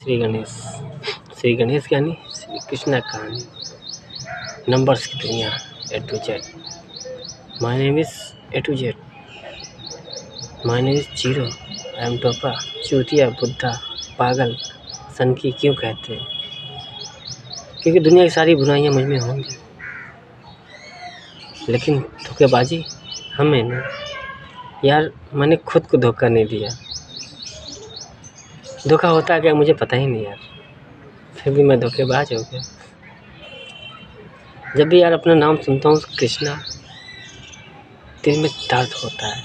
श्री गणेश। श्री गणेश की यानी श्री कृष्ण की कहानी। नंबर्स की दुनिया A to Z। My name is A to Z। My name is zero. I am टोपा, चूतिया, बुद्धा, पागल, सनकी क्यों कहते हैं? क्योंकि दुनिया की सारी बुराइयां मुझ में होंगी, लेकिन धोखेबाजी हमें नहीं। यार, मैंने खुद को धोखा नहीं दिया। धोखा होता है क्या मुझे पता ही नहीं यार, फिर भी मैं धोखेबाज हो गया। जब भी यार अपना नाम सुनता हूँ कृष्णा, दिल में दर्द होता है।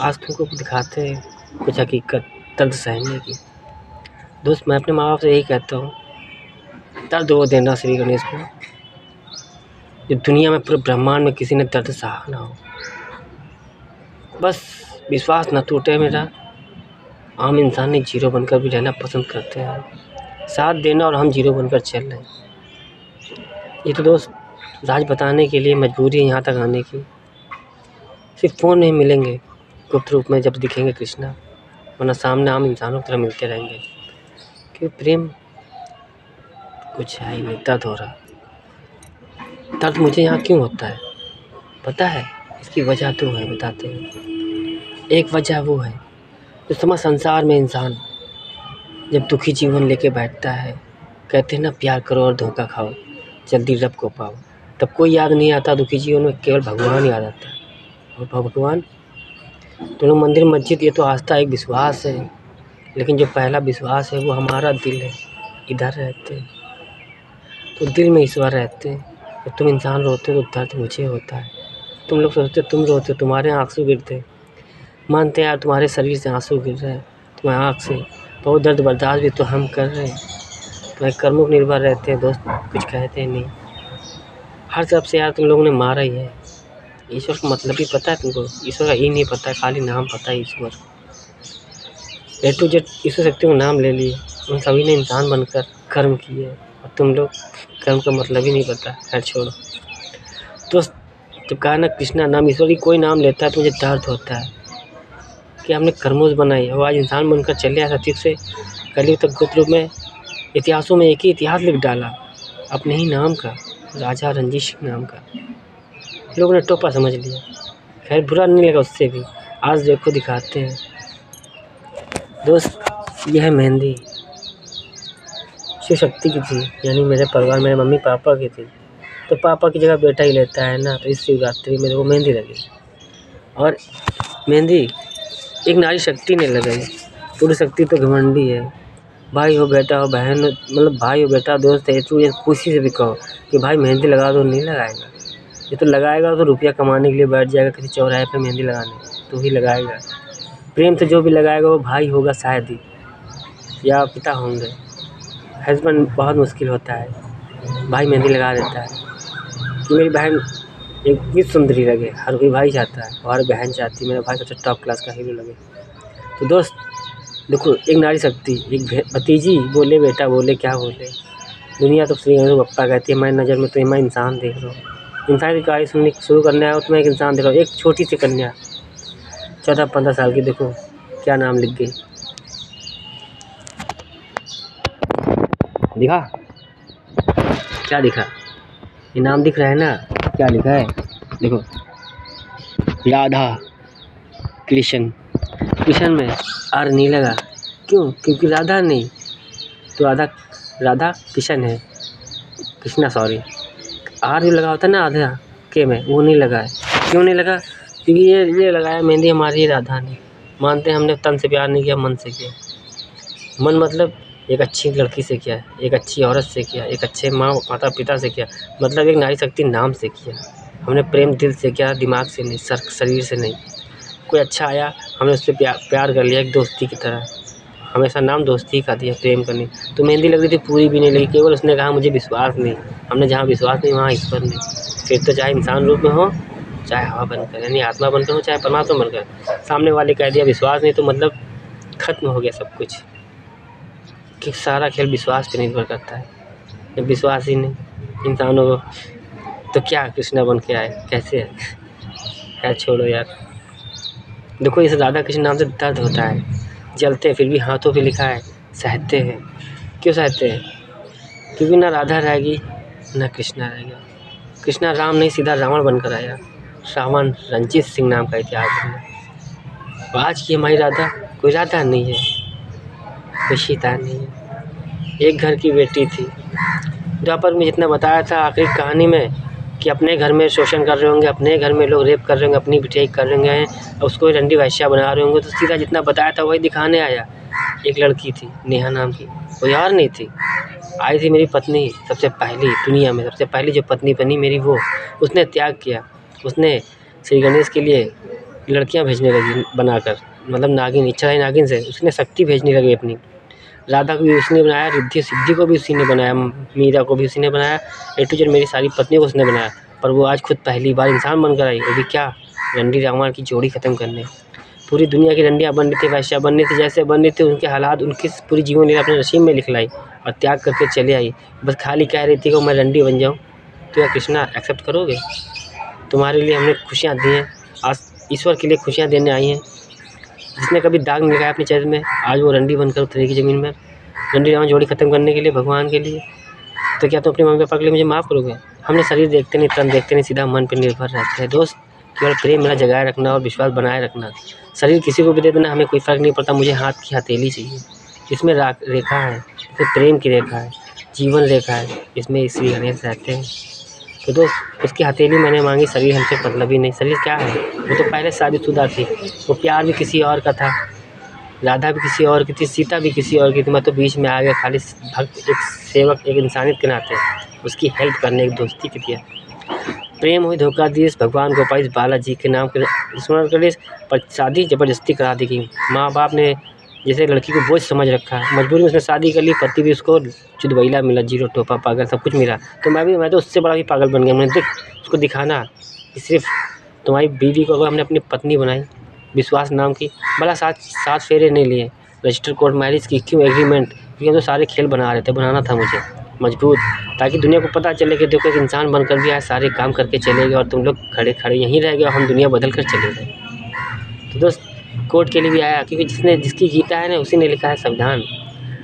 आज तुमको दिखाते हैं कुछ हकीकत दर्द सहने की। दोस्त, मैं अपने माँ बाप से यही कहता हूँ, दर्द वो देना श्री गणेश को जो दुनिया में, पूरे ब्रह्मांड में किसी ने दर्द सहा ना हो। बस विश्वास ना टूटे मेरा। आम इंसान ने जीरो बनकर भी रहना पसंद करते हैं, साथ देना, और हम जीरो बनकर चल रहे हैं। ये तो दोस्त राज बताने के लिए मजबूरी है यहाँ तक आने की। सिर्फ फ़ोन नहीं मिलेंगे, गुप्त रूप में जब दिखेंगे कृष्णा, वरना सामने आम इंसानों की तरह मिलते रहेंगे। क्योंकि प्रेम कुछ है ही नहीं, दर्द हो रहा। दर्द मुझे यहाँ क्यों होता है पता है? इसकी वजह तो है, बताते हैं। एक वजह वो है जो समझ संसार में इंसान जब दुखी जीवन लेके बैठता है, कहते हैं ना, प्यार करो और धोखा खाओ, जल्दी रब को पाओ। तब कोई याद नहीं आता दुखी जीवन में, केवल भगवान याद आता है। और भगवान दोनों मंदिर मस्जिद, ये तो आस्था, एक विश्वास है, लेकिन जो पहला विश्वास है वो हमारा दिल है। इधर रहते हैं तो दिल में ईश्वर रहते हैं। जब तुम इंसान रोते हो तो दर्द मुझे होता है। तुम लोग सोचते तुम रोते हो, तुम्हारे आंसू गिरते, मानते यार तुम्हारे शरीर से आंसू गिर रहे हैं, तुम्हारे आँख से, तो वो दर्द बर्दाश्त भी तो हम कर रहे हैं। तुम्हारे कर्मों पर निर्भर रहते हैं दोस्त, कुछ कहते हैं नहीं। हर तरफ से यार तुम लोगों ने मारा ही है। ईश्वर का मतलब भी पता है तुमको? ईश्वर का ये नहीं पता है, खाली नाम पता है ईश्वर। A to Z ईश्वर शक्तियों का नाम ले लिए, उन सभी ने इंसान बनकर कर्म किए, और तुम लोग कर्म का मतलब ही नहीं पता। खैर छोड़ो दोस्त, जब कहा ना कृष्णा नाम ईश्वर की कोई नाम लेता है तो मुझे दर्द होता है कि हमने कर्मों से बनाई और आज इंसान बनकर चले आए सतीव से कलयुग तक। गुप्त रूप में इतिहासों में एक ही इतिहास लिख डाला अपने ही नाम का, राजा रणजीत सिंह नाम का। लोगों ने टोपा समझ लिया। खैर बुरा नहीं लगा उससे भी। आज देखो दिखाते हैं दोस्त, यह है मेहंदी, शिव शक्ति की थी, यानी मेरे परिवार, मेरे मम्मी पापा की थी। तो पापा की जगह बेटा ही लेता है ना, तो इस शिवरात्रि में वो मेहंदी लगी। और मेहंदी एक नारी शक्ति ने लगाई। पुरुष शक्ति तो घमंडी है। भाई हो, बेटा हो, बहन हो, मतलब भाई हो, बेटा, दोस्त है, तू ये खुशी से भी कहो कि भाई मेहंदी लगा दो, नहीं लगाएगा। ये तो लगाएगा तो रुपया कमाने के लिए बैठ जाएगा किसी चौराहे पे मेहंदी लगाने, तो ही लगाएगा। प्रेम से जो भी लगाएगा वो भाई होगा शायद ही, या पिता होंगे। हस्बैंड बहुत मुश्किल होता है, भाई मेहंदी लगा देता है कि मेरी बहन एक भी सुंदरी लगे। हर कोई भाई चाहता है और हर बहन चाहती है मेरा भाई सबसे टॉप क्लास का हीरो लगे। तो दोस्त देखो, एक नारी शक्ति, एक भतीजी बोले, बेटा बोले, क्या बोले, दुनिया तो श्री गणेश बप्पा कहती है। मैं नज़र में तो मैं इंसान देख रहा हूँ। इंसान की कहानी सुनने शुरू करने आया हो तो मैं एक इंसान देख रहा हूँ। एक छोटी सी कन्या 14-15 साल की, देखो क्या नाम लिख गई। दिखा क्या दिखा? ये नाम दिख रहा है ना, क्या लिखा है देखो, राधा कृष्ण। कृष्ण में आर नहीं लगा, क्यों? क्योंकि राधा नहीं, तो राधा कृष्ण है, कृष्णा सॉरी। आर जो लगा होता है ना आधा के में, वो नहीं लगा है। क्यों नहीं लगा? क्योंकि ये लगाया मेहंदी हमारी राधा ने। मानते हैं हमने तन से प्यार नहीं किया, मन से किया। मन मतलब एक अच्छी लड़की से किया, एक अच्छी औरत से किया, एक अच्छे माता पिता से किया, मतलब एक नारी शक्ति नाम से किया। हमने प्रेम दिल से किया, दिमाग से नहीं, शरीर से नहीं। कोई अच्छा आया, हमने उससे प्यार कर लिया, एक दोस्ती की तरह। हमेशा नाम दोस्ती का दिया, प्रेम का नहीं। तो मेहंदी लग रही थी, पूरी भी नहीं लगी, केवल उसने कहा मुझे विश्वास नहीं। हमने जहाँ विश्वास नहीं वहाँ ईश्वर नहीं। फिर तो चाहे इंसान रूप में हो, चाहे हवा बनकर, यानी आत्मा बनकर हो, चाहे परमात्मा बनकर, सामने वाले कह दिया विश्वास नहीं, तो मतलब खत्म हो गया सब कुछ। कि सारा खेल विश्वास पे निर्भर करता है। जब विश्वास ही नहीं इंसानों को, तो क्या कृष्णा बन के आए, कैसे है? क्या छोड़ो यार। देखो इस राधा कृष्ण नाम से दर्द होता है, जलते फिर भी हाथों पे लिखा है सहते हैं। क्यों सहते हैं? क्योंकि ना राधा रहेगी ना कृष्णा रहेगा। कृष्णा राम नहीं सीधा रावण बनकर आया। रावण रंजीत सिंह नाम का इतिहास बना। और आज की हमारी राधा कोई राधा नहीं है, कोई सीता नहीं है। एक घर की बेटी थी। द्वापर में जितना बताया था आखिरी कहानी में कि अपने घर में शोषण कर रहे होंगे, अपने घर में लोग रेप कर रहे होंगे, अपनी बिटिया कर रहे होंगे और उसको रंडी वैश्या बना रहे होंगे, तो सीधा जितना बताया था वही दिखाने आया। एक लड़की थी नेहा नाम की, कोई और नहीं थी। आई थी मेरी पत्नी, सबसे पहली दुनिया में सबसे पहली जो पत्नी बनी मेरी, वो उसने त्याग किया। उसने श्री गणेश के लिए लड़कियां भेजने लगी बनाकर, मतलब नागिन, इच्छा नागिन से उसने शक्ति भेजने लगी अपनी। राधा को भी उसी ने बनाया, रिद्धि सिद्धि को भी उसी ने बनाया, मीरा को भी उसी ने बनाया, ए टू जेड मेरी सारी पत्नियों को उसने बनाया। पर वो आज खुद पहली बार इंसान बनकर आई, वो भी क्या, रंडी रावण की जोड़ी ख़त्म करने। पूरी दुनिया की रंडियाँ बन रही थी, वैश्या बननी थी, जैसे बननी थी उनके हालात, उनकी पूरी जीवन लीला अपने नसीब में लिख लाई और त्याग करके चले आई। बस खाली कह रही थी कि मैं रंडी बन जाऊँ। तो या कृष्णा एक्सेप्ट करोगे? तुम्हारे लिए हमने खुशियाँ दी हैं, आज ईश्वर के लिए खुशियाँ देने आई हैं। जिसने कभी दाग नहीं लगाया अपने चेहरे में, आज वो रंडी बनकर उतरेगी ज़मीन में, रंडी रावण जोड़ी ख़त्म करने के लिए, भगवान के लिए। तो क्या तुम अपने मम्मी पापा के लिए मुझे माफ़ करोगे? हमने शरीर देखते नहीं, तन देखते नहीं, सीधा मन पर निर्भर रहते हैं। दोस्त, केवल प्रेम मेरा जगाए रखना और विश्वास बनाए रखना। शरीर किसी को भी दे देना, हमें कोई फ़र्क नहीं पड़ता। मुझे हाथ की हथेली चाहिए, इसमें रेखा है, इसमें प्रेम की रेखा है, जीवन रेखा है, इसमें श्री गणेश रहते हैं। तो दोस्त, उसकी हथेली मैंने मांगी, शरीर हमसे मतलब ही नहीं। शरीर क्या है? वो तो पहले शादीशुदा थी, वो प्यार भी किसी और का था, राधा भी किसी और की थी, सीता भी किसी और की थी। मैं तो बीच में आ गया, खाली भक्त, एक सेवक, एक इंसानियत के नाते उसकी हेल्प करने, एक दोस्ती की दिया। प्रेम हुई धोखा दी, भगवान को पाई, बालाजी के नाम के स्मरण कर लिए, पर शादी ज़बरदस्ती करा दी गई। माँ बाप ने जैसे लड़की को बोझ समझ रखा है, मजबूरी में उसने शादी कर ली। पति भी उसको चुदबैला मिला, जीरो टोपा, पागल, सब कुछ मिला। तो मैं तो उससे बड़ा भी पागल बन गया। मैंने देख उसको दिखाना कि सिर्फ तुम्हारी बीवी को अगर हमने अपनी पत्नी बनाई, विश्वास नाम की, भला 7 फेरे नहीं लिए, रजिस्टर कोर्ट मैरिज की, क्यों एग्रीमेंट? क्योंकि हम तो सारे खेल बना रहे थे, बनाना था मुझे मजबूत, ताकि दुनिया को पता चले कि देखो एक इंसान बनकर भी आज सारे काम करके चले गए और तुम लोग खड़े खड़े यहीं रह गए और हम दुनिया बदल कर चले गए। तो दोस्त, कोर्ट के लिए भी आया, क्योंकि जिसकी गीता है ना, उसी ने लिखा है संविधान।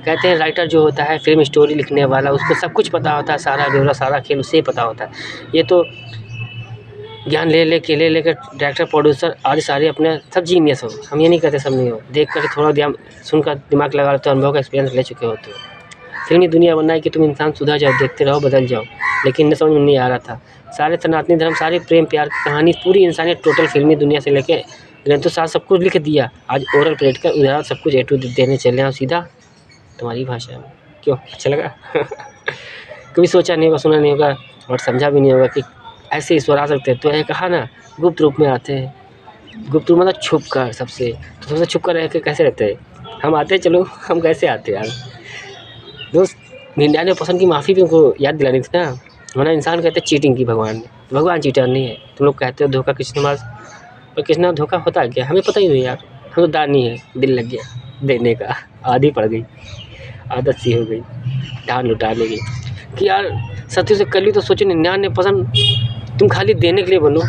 कहते हैं राइटर जो होता है, फिल्म स्टोरी लिखने वाला, उसको सब कुछ पता होता है, सारा ब्यौरा, सारा खेल उसे ही पता होता है। ये तो ज्ञान ले लेकर डायरेक्टर, प्रोड्यूसर आदि सारे अपने सब जीनियस हो। हम ये नहीं कहते सब नहीं हो, देख कर थोड़ा ध्यान सुनकर दिमाग लगा लेते हो, अनुभव का एक्सपीरियंस ले चुके होते हो। फिल्मी दुनिया बनना है कि तुम इंसान सुधर जाओ, देखते रहो, बदल जाओ, लेकिन न समझ में नहीं आ रहा था। सारे सनातनी धर्म, सारे प्रेम प्यार की कहानी, पूरी इंसानियत टोटल फिल्मी दुनिया से लेके ग्रंथों साथ सब कुछ लिख दिया। आज ओरल प्लेट का उदाहरण सब कुछ ए टू देने चले हैं सीधा तुम्हारी भाषा में। क्यों अच्छा लगा? कभी सोचा नहीं होगा, सुना नहीं होगा और समझा भी नहीं होगा कि ऐसे ईश्वर आ सकते हैं। तो ये कहा ना, गुप्त रूप में आते हैं। गुप्त रूप मतलब छुप कर सबसे, तो सबसे छुप कर रह के कैसे रहते हैं? हम आते हैं, चलो हम कैसे आते हैं यार दोस्त? 99% की माफ़ी भी उनको याद दिलानी थी ना, वरना इंसान कहते हैं चीटिंग की भगवान ने। भगवान चीटर नहीं है। तुम लोग कहते हो धोखा कृष्ण मास, पर कृष्णा धोखा होता है क्या? हमें पता ही नहीं यार। हम तो दानी है, दिल लग गया देने का, आदि पड़ गई, आदत सी हो गई ढाल लुटाने की कि यार सत्य से कर ली। तो सोचो 99% तुम खाली देने के लिए बनो,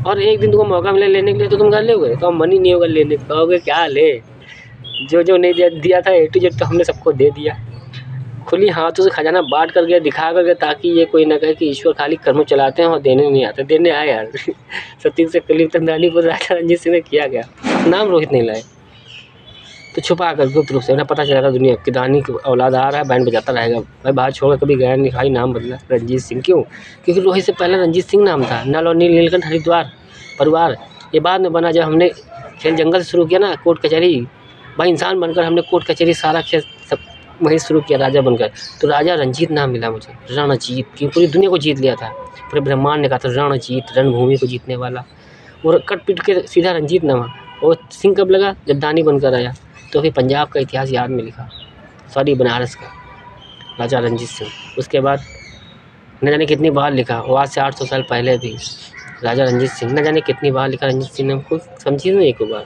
और एक दिन तुमको मौका मिला लेने के लिए तो तुम कर लोगे, तो मन ही नहीं होगा लेने का, कहोगे क्या ले, जो नहीं दिया था ए टू जेड तो हमने सबको दे दिया। खुली हाथों से खजाना बांट कर गया, दिखा कर गया, ताकि ये कोई ना कहे कि ईश्वर खाली कर्म चलाते हैं और देने नहीं आते। देने आए यार। सत्य से कली तक दानीपुर राजा रंजीत सिंह ने किया गया, नाम रोहित नहीं लाए तो छुपा कर गुप्त रूप से, उन्हें पता चला था दुनिया की दानी की औलाद आ रहा है, बैंड बजाता रहेगा। मैं बाहर छोड़कर कभी गया नहीं, खाई नाम बदला रंजीत सिंह। क्यों? क्योंकि रोहित से पहले रंजीत सिंह नाम था। नल और नील, नीलकंठ, हरिद्वार परिवार, ये बाद में बना। जब हमने खेल जंगल से शुरू किया ना, कोर्ट कचहरी, भाई इंसान बनकर हमने कोर्ट कचहरी सारा खेल सब वहीं शुरू किया, राजा बनकर। तो राजा रंजीत नाम मिला मुझे, रणजीत, क्योंकि पूरी दुनिया को जीत लिया था, पूरे ब्रह्मांड ने कहा था रणजीत, रणभूमि को जीतने वाला। और कट पीट के सीधा रंजीत नाम। और सिंह कब लगा? जब दानी बनकर आया। तो फिर पंजाब का इतिहास याद में लिखा, सॉरी बनारस का, राजा रंजीत सिंह। उसके बाद न जाने कितनी बार लिखा, वो आज से 800 साल पहले भी राजा रंजीत सिंह, न जाने कितनी बार लिखा रंजीत सिंह ने, हमको समझी नहीं एक बार।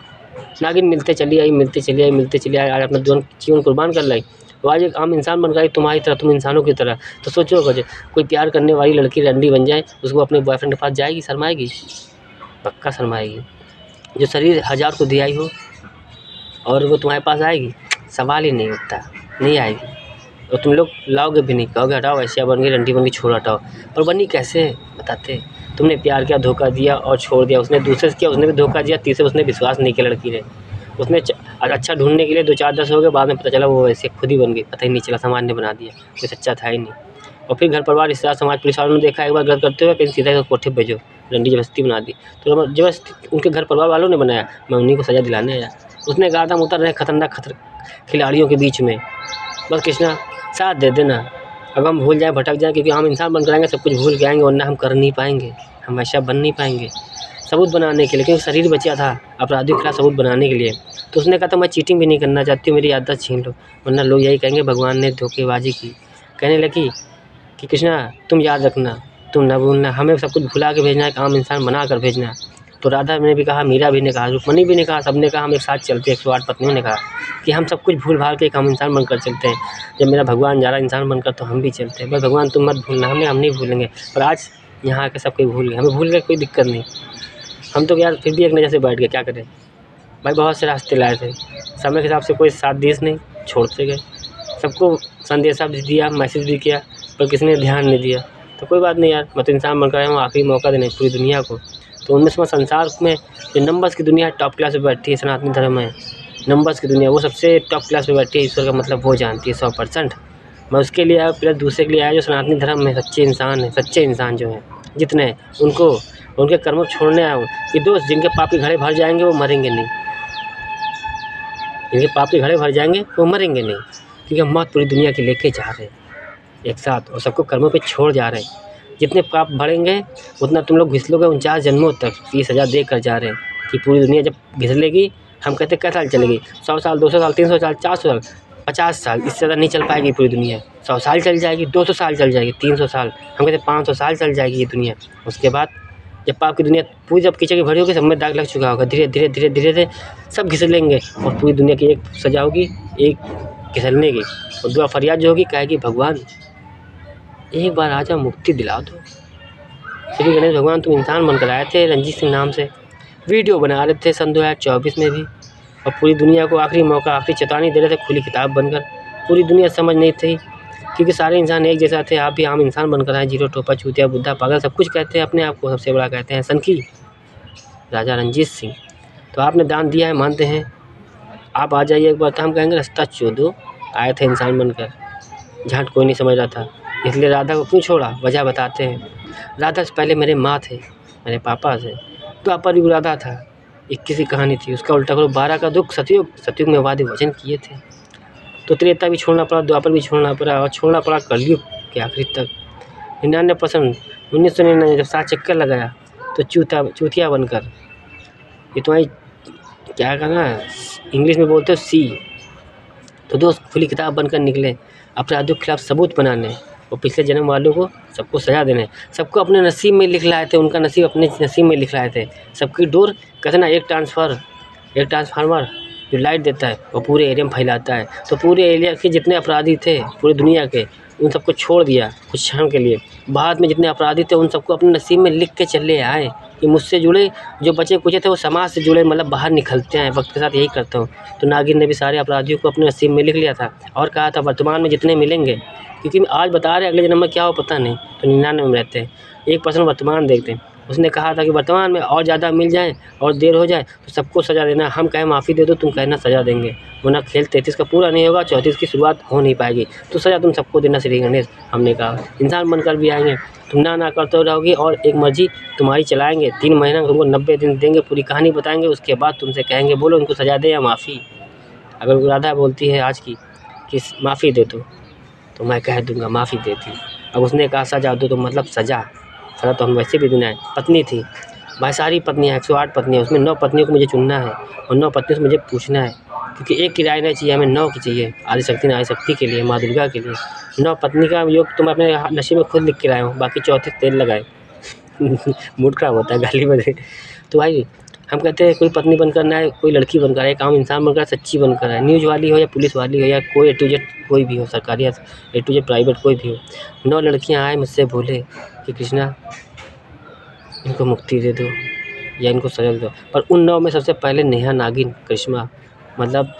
नागिन मिलते चली आई, मिलते चली आई, मिलते चली आई, आज अपना जीवन कुर्बान कर लाई। वो आज एक आम इंसान बन गई, तुम्हारी तरह, तुम इंसानों की तरह। तो सोचो कोई प्यार करने वाली लड़की रंडी बन जाए, उसको अपने बॉयफ्रेंड के पास जाएगी, शर्माएगी? पक्का शर्माएगी। जो शरीर 1000 को दिया ही हो और वो तुम्हारे पास आएगी, सवाल ही नहीं उठता, नहीं आएगी। और तुम लोग लाओगे भी नहीं, कहोगे हटाओ ऐसे बन गई, रंडी बन गई, छोड़ हटाओ। पर बनी कैसे बताते? तुमने प्यार किया, धोखा दिया और छोड़ दिया। उसने दूसरे से किया, उसने भी धोखा दिया। तीसरे उसने विश्वास नहीं किया लड़की ने। उसने अच्छा ढूंढने के लिए 2-4 10 हो गए, बाद में पता चला वो वैसे खुद ही बन गई, पता ही नहीं चला, समाज ने बना दिया, कोई सच्चा था ही नहीं। और फिर घर परिवार, रिश्तेदार, समाज, पुलिस वालों ने देखा एक बार गलत करते हुए, कहीं सीधा कोठे भेजो, रंडी जबरदस्ती बना दी। तो जबरदस्ती उनके घर परिवार वालों ने बनाया, मैं उन्हीं को सज़ा दिलाने आया। उसने कहा था हम उतर रहे खतरनाक खिलाड़ियों के बीच में, बस कृष्णा साथ दे देना। अब हम भूल जाएँ, भटक जाएँ, क्योंकि हम इंसान बन कर आएँगे, सब कुछ भूल के आएँगे, वरना हम कर नहीं पाएँगे, हम ऐसा बन नहीं पाएँगे। सबूत बनाने के लिए, क्योंकि शरीर बचा था अपराधियों के खिलाफ सबूत बनाने के लिए। तो उसने कहा था मैं चीटिंग भी नहीं करना चाहती हूँ, मेरी याददाश्त छीन लो, वरना लोग यही कहेंगे भगवान ने धोखेबाजी की। कहने लगी कि कृष्णा तुम याद रखना, तुम ना भूलना, हमें सब कुछ भुला के भेजना है, एक आम इंसान बना कर भेजना। तो राधा ने भी कहा, मीरा भी ने कहा, रुक्मणी भी ने कहा, सब ने कहा हम एक साथ चलते हैं। 108 पत्नियों ने कहा कि हम सब कुछ भूल भाल के एक आम इंसान बनकर चलते हैं। जब मेरा भगवान जा रहा इंसान बनकर, तो हम भी चलते हैं। भाई भगवान तुम मत भूलना, हम नहीं भूलेंगे। पर आज यहाँ आके सब कोई भूल गए, हमें भूल गए, कोई दिक्कत नहीं। हम तो यार फिर भी एक नज़र से बैठ गए, क्या करें भाई। बहुत से रास्ते लाए थे, समय के हिसाब से कोई साथ देश नहीं, छोड़ते गए। सबको संदेशा भी दिया, मैसेज भी किया, पर किसी ने ध्यान नहीं दिया। तो कोई बात नहीं यार, मैं तो इंसान बनकर आया हूँ आखिरी मौका देने पूरी दुनिया को। तो उनमें से संसार में जो नंबर्स की दुनिया टॉप क्लास पे बैठी है, सनातनी धर्म में नंबर्स की दुनिया, वो सबसे टॉप क्लास पे बैठी है। ईश्वर का मतलब वो जानती है 100%। मैं उसके लिए आया, प्लस दूसरे के लिए आया जो सनातनी धर्म में सच्चे इंसान हैं, सच्चे इंसान जो हैं जितने हैं, उनको उनके कर्मों को छोड़ने आया हूँ। कि दोस्त जिनके पाप के घड़े भर जाएंगे वो मरेंगे नहीं, जिनके पाप के घड़े भर जाएंगे वो मरेंगे नहीं, क्योंकि हम मौत पूरी दुनिया की लेके जा रहे हैं एक साथ, और सबको कर्मों पे छोड़ जा रहे हैं। जितने पाप बढ़ेंगे उतना तुम लोग घिसलोगे 49 जन्मों तक, ये सज़ा दे कर जा रहे हैं। कि पूरी दुनिया जब घिसलेगी, हम कहते हैं कैसा साल चलेगी, 100 साल, 200 साल, 300 साल, 400 साल, 50 साल, इससे ज़्यादा नहीं चल पाएगी पूरी दुनिया। 100 साल चल जाएगी, 200 साल चल जाएगी, 300 साल, हम कहते हैं 500 साल चल जाएगी ये दुनिया। उसके बाद जब पाप की दुनिया पूरी जब कीचड़ की भरी होगी, सब में दाग लग चुका होगा, धीरे धीरे धीरे धीरे धीरे सब घिसलेंगे, और पूरी दुनिया की एक सजा होगी, एक घिसलने की। और दुआ फरियाद जो होगी, कहेगी भगवान एक बार आजा, मुक्ति दिला दो। श्री गणेश भगवान तुम इंसान बनकर आए थे रंजीत सिंह नाम से, वीडियो बना रहे थे सन 2024 में भी, और पूरी दुनिया को आखिरी मौका, आखिरी चेतावनी दे रहे थे खुली किताब बनकर। पूरी दुनिया समझ नहीं थी, क्योंकि सारे इंसान एक जैसा थे। आप भी आम इंसान बनकर आए, जीरो, टोपा, चूतिया, बुद्धा, पागल, सब कुछ कहते हैं अपने आप को, सबसे बड़ा कहते हैं सनकी राजा रंजीत सिंह। तो आपने दान दिया है, मानते हैं, आप आ जाइए एक बार, तो हम कहेंगे रास्ता चोदो, आए थे इंसान बनकर, झांट कोई नहीं समझ रहा था। इसलिए राधा को क्यों छोड़ा, वजह बताते हैं। राधा से पहले मेरे माँ थे, मेरे पापा थे, द्वापर युग राधा था, 21 की कहानी थी। उसका उल्टा करो 12 का दुख सतयुग, सतयुग में वादे वचन किए थे। तो त्रेता भी छोड़ना पड़ा, द्वापर भी छोड़ना पड़ा, और छोड़ना पड़ा कलयुग के आखिरी तक। 99% 1999 जब 7 चक्कर लगाया, तो चूतिया बनकर, ये तुम्हारी क्या कहना है, इंग्लिश में बोलते हो सी। तो दोस्त खुली किताब बनकर निकले, अपराधियों के खिलाफ सबूत बनाने, और पिछले जन्म वालों को सबको सजा देने। सबको अपने नसीब में लिख लाए थे, उनका नसीब अपने नसीब में लिख लाए थे। सबकी डोर कहते ना, एक ट्रांसफार्मर जो लाइट देता है वो पूरे एरिया में फैलाता है। तो पूरे एरिया के जितने अपराधी थे पूरी दुनिया के, उन सबको छोड़ दिया कुछ क्षण के लिए। बाद में जितने अपराधी थे उन सबको अपने नसीब में लिख के चले आए कि मुझसे जुड़े, जो बचे कुचे थे वो समाज से जुड़े, मतलब बाहर निकलते हैं। वक्त के साथ यही करता हूँ। तो नागिन ने भी सारे अपराधियों को अपने नसीब में लिख लिया था, और कहा था वर्तमान में जितने मिलेंगे, क्योंकि आज बता रहे अगले जन्म में क्या हो पता नहीं, तो 99 में रहते हैं, 1% वर्तमान देखते हैं। उसने कहा था कि वर्तमान में और ज़्यादा मिल जाए और देर हो जाए तो सबको सज़ा देना। हम कहें माफ़ी दे दो, तुम कहना सज़ा देंगे, वरना खेल 33 का पूरा नहीं होगा, 34 की शुरुआत हो नहीं पाएगी। तो सज़ा तुम सबको देना श्री गणेश। हमने कहा इंसान बनकर भी आएंगे, तुम ना करते रहोगी, और एक मर्जी तुम्हारी चलाएँगे। 3 महीना तुमको 90 दिन देंगे, पूरी कहानी बताएँगे, उसके बाद तुमसे कहेंगे बोलो इनको सज़ा दे या माफ़ी। अगर राधा बोलती है आज की कि माफ़ी दे दो, तो मैं कह दूँगा माफ़ी देती। अब उसने कहा सजा दो, तो मतलब सज़ा तो हम वैसे भी देना है। पत्नी थी भाई, सारी पत्नियाँ 108 पत्नियाँ, उसमें 9 पत्नियों को मुझे चुनना है, और 9 पत्नियों से मुझे पूछना है, क्योंकि एक की राय नहीं चाहिए, हमें 9 की चाहिए। आदि शक्ति नारी शक्ति के लिए, माँ दुर्गा के लिए 9 पत्नी का योग तुम अपने नसीब में खुद लिख के लाए हो, बाकी 34 तेल लगाए। मूड खराब होता है गाली बजे। तो भाई हम कहते हैं कोई पत्नी बनकर ना आए, कोई लड़की बनकर आए, एक आम इंसान बनकर, सच्ची बनकर आए, न्यूज़ वाली हो या पुलिस वाली हो या कोई A to Z कोई भी हो, सरकारी या A to Z प्राइवेट कोई भी हो। 9 लड़कियां आए मुझसे बोले कि कृष्णा इनको मुक्ति दे दो या इनको सजा दे दो। पर उन 9 में सबसे पहले नेहा नागिन करिश्मा, मतलब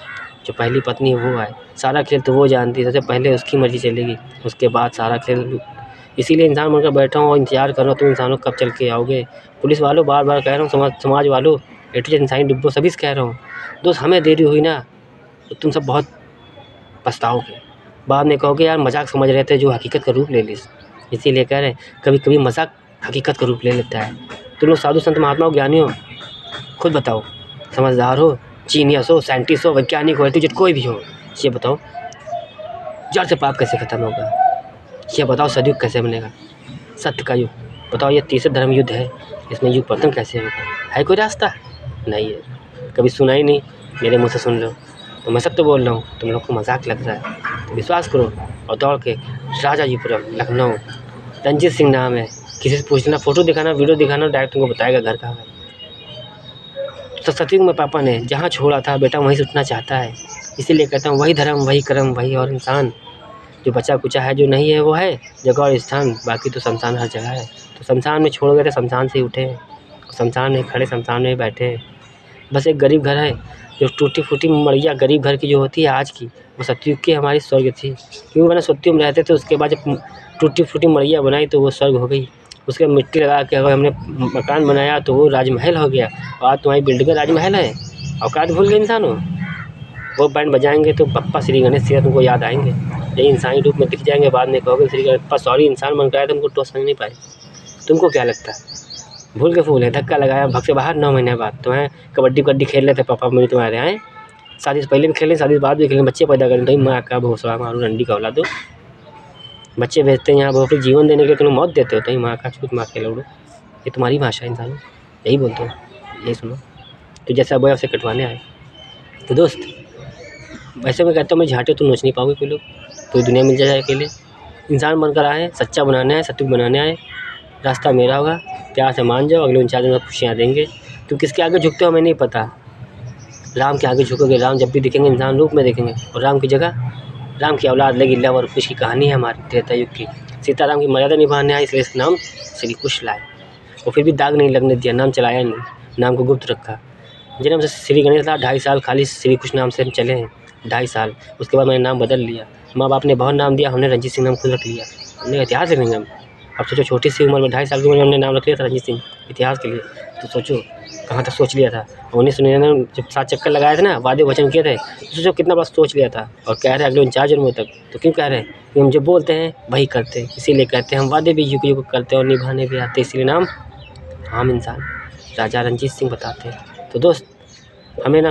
जो पहली पत्नी है वो आए। सारा खेल तो वो जानती है, सबसे पहले उसकी मर्ज़ी चलेगी, उसके बाद सारा खेल। इसीलिए इंसान बनकर बैठा हूँ और इंतज़ार कर रहा हूँ तुम इंसानों कब चल के आओगे। पुलिस वालों बार-बार कह रहा हूँ, समाज वालों, ए टू जेड इंसानी डिब्बों सभी से कह रहा हूँ, दोस्त हमें देरी हुई ना तो तुम सब बहुत पछताओगे। बाद में कहोगे यार मज़ाक समझ रहे थे जो हकीकत का रूप ले ली। इसीलिए कह रहे हैं कभी-कभी मज़ाक हकीकत का रूप ले लेता है। तुम लोग साधु संत महात्मा हो, ज्ञानी हो, खुद बताओ, समझदार हो, जीनियस हो, साइंटिस्ट हो, वैज्ञानिक हो, ए टू जेड कोई भी हो, ये बताओ जड़ से पाप कैसे खत्म होगा? ये बताओ सतयुग कैसे बनेगा? सत्य का युग बताओ, ये तीसरा धर्म युद्ध है, इसमें युग पतन कैसे होगा? है कोई रास्ता? नहीं है, कभी सुना ही नहीं, मेरे मुँह से सुन लो। तो मैं सत्य बोल रहा हूँ, तुम लोग को मजाक लग रहा है तो विश्वास करो और दौड़ के राजाजीपुरम लखनऊ, रंजीत सिंह नाम है, किसी से पूछ लेना, फ़ोटो दिखाना, वीडियो दिखाना, डायरेक्ट तुमको बताएगा घर कहाँ है। तो सतयुग में पापा ने जहाँ छोड़ा था बेटा वहीं से उठना चाहता है। इसीलिए कहता हूँ वही धर्म, वही कर्म, वही और इंसान। जो बचा कुचा है, जो नहीं है वो है जगह और स्थान, बाकी तो शमशान हर जगह है। तो शमशान में छोड़ गए थे, शमशान से ही उठे हैं, शमशान में खड़े, शमशान में बैठे हैं। बस एक गरीब घर है जो टूटी फूटी मड़िया गरीब घर की जो होती है आज की, वो सतयुग की हमारी स्वर्ग थी। क्योंकि मैंने सतयुग में रहते थे, उसके बाद जब टूटी फूटी मड़िया बनाई तो वो स्वर्ग हो गई। उसके मिट्टी लगा के अगर हमने मकान बनाया तो वो राजमहल हो गया। और आज तुम्हारी बिल्डिंग राजमहल है, औकात भूल गए इंसानों। वो बैंड बजाएंगे तो बप्पा श्री गणेश जी तुमको याद आएंगे, यही इंसानी रूप में दिख जाएंगे। बाद में कहोगे श्री गणेश बप्पा सॉरी, इंसान बनकर आया तुमको तो समझ नहीं पाए। तुमको क्या लगता है भूल के फूल है, धक्का लगाया भग से बाहर 9 महीने बाद। तुम्हें कबड्डी खेल रहे थे पापा मम्मी तुम्हारे आए, शादी से पहले भी खेलें, शादी के बाद भी खेलें, बच्चे पैदा करें, तो माँ का भोसड़ा मारू रंडी का औलाद दो। बच्चे भेजते हैं यहाँ वो अपने जीवन देने के लिए, तुम मौत देते हो, तो माँ का छूत माँ के लौड़ो। ये तुम्हारी भाषा है इंसान, यही बोलते हो, यही सुनो। तो जैसा बोया उसे कटवाने आए। तो दोस्त वैसे मैं कहता हूँ, मैं झाटे तुम नोच नहीं पाओगे कोई लोग, पूरी दुनिया मिल जाए अकेले। इंसान बनकर आए, सच्चा बनाने आए, सतयुग बनाने आए, रास्ता मेरा होगा, प्यार से मान जाओ, अगले 49 दिन में खुशियाँ देंगे। तुम किसके आगे झुकते हो हमें नहीं पता, राम के आगे झुकोगे, राम जब भी दिखेंगे इंसान रूप में दिखेंगे। और राम की जगह राम की औलाद लगी लव और कुश की कहानी है हमारी त्रेता युग की। सीताराम की मर्यादा निभाने आए, इसलिए इसका नाम श्री कुश लाए। और फिर भी दाग नहीं लगने दिया, नाम चलाया नहीं, नाम को गुप्त रखा। जन्म से श्री गणेश था, 2.5 साल खाली श्री कुश नाम से हम चले हैं, 2.5 साल। उसके बाद मैंने नाम बदल लिया, माँ बाप ने बहुत नाम दिया, हमने रंजीत सिंह नाम खुद रख लिया। हमने इतिहास लिखेंगे हम। अब सोचो छोटी सी उम्र में 2.5 साल की उम्र में हमने नाम रख लिया था रंजीत सिंह इतिहास के लिए। तो सोचो कहाँ तक सोच लिया था। 1999 जब 7 चक्कर लगाए थे ना, वादे वचन किए थे, तो सोचो कितना बड़ा सोच लिया था। और कह रहे हैं अगले 49 जन्मों तक। तो क्यों कह रहे हैं कि हम जो बोलते हैं वही करते हैं। इसीलिए कहते हैं हम वादे भी युग युग करते हैं और निभाने भी आते हैं, इसीलिए नाम आम इंसान राजा रंजीत सिंह बताते हैं। तो दोस्त हमें ना